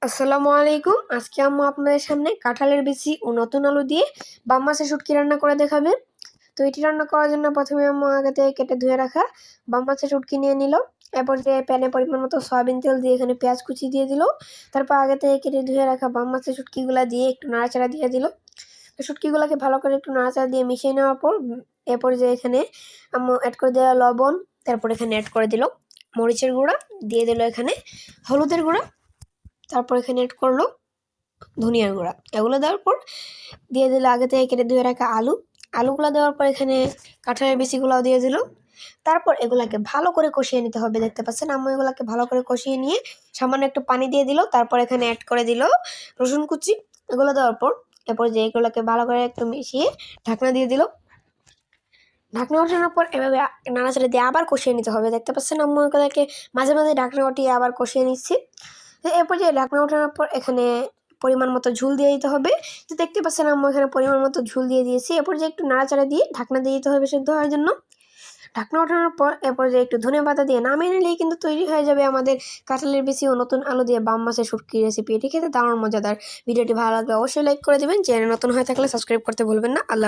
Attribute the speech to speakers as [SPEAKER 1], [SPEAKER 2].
[SPEAKER 1] আসসালামু আলাইকুম। আজকে আম্মু আপনাদের সামনে কাঁঠালের বিচি ও নতুন আলু দিয়ে বাম মাছের শুটকি রান্না করে দেখাবে। তো এটি রান্না করার জন্য প্রথমে আম্মু আগে থেকে কেটে ধুয়ে রাখা বাম মাছের শুটকি নিয়ে নিল। এরপর যে প্যানে পরিমাণ মতো সয়াবিন তেল দিয়ে এখানে পেঁয়াজ কুচি দিয়ে দিল। তারপর আগে থেকে কেটে ধুয়ে রাখা বাম মাছের শুটকিগুলো দিয়ে একটু নাড়াচাড়া দিয়ে দিল। তো শুটকিগুলোকে ভালো করে একটু নাড়াচাড়া দিয়ে মিশিয়ে নেওয়ার পর এরপর যে এখানে আম্মু অ্যাড করে দিল লবণ। তারপর এখানে অ্যাড করে দিল মরিচের গুঁড়া, দিয়ে দিল এখানে হলুদের গুঁড়া। তারপর এখানে অ্যাড করলো ধনিয়ার গুঁড়া। এগুলো দেওয়ার পর দিয়ে দিল আগে থেকে কেটে ধুয়ে রাখা আলুগুলো দেওয়ার পর এখানে কাঁঠালের বিচিগুলোও দিয়ে দিল। তারপর এগুলাকে ভালো করে কষিয়ে নিতে হবে। দেখতে পাচ্ছেন আম্মু এগুলাকে ভালো করে কষিয়ে নিয়ে সামান্য একটু পানি দিয়ে দিল। তারপর এখানে অ্যাড করে দিল রসুন কুচি। এগুলো দেওয়ার পর এরপর যে এগুলোকে ভালো করে একটু মিশিয়ে ঢাকনা দিয়ে দিল। ঢাকনা ওঠানোর পর এভাবে নাড়াচাড়া দিয়ে আবার কষিয়ে নিতে হবে। দেখতে পাচ্ছেন আম্মু এগুলোকে মাঝে মাঝে ঢাকনা উঠিয়ে আবার কষিয়ে নিচ্ছি। এরপর যে ঢাকনা ওঠানোর পর এখানে পরিমাণ মতো ঝুল দিয়ে দিতে হবে। তো দেখতে পাচ্ছেন আম্মু এখানে পরিমাণ মতো ঝুল দিয়ে দিয়েছি। এরপর যে একটু নাড়াচাড়া দিয়ে ঢাকনা দিয়ে দিতে হবে সেদ্ধ হওয়ার জন্য। ঢাকনা ওঠানোর পর এরপর যে একটু ধনেপাতা দিয়ে নামিয়ে নিলেই কিন্তু তৈরি হয়ে যাবে আমাদের কাঁঠালের বিচি ও নতুন আলু দিয়ে বাম মাছের শুটকি রেসিপি। এটি খেতে দারুণ মজাদার। ভিডিওটি ভালো লাগলে অবশ্যই লাইক করে দেবেন। চ্যানেল নতুন হয়ে থাকলে সাবস্ক্রাইব করতে ভুলবেন না। আল্লাহ।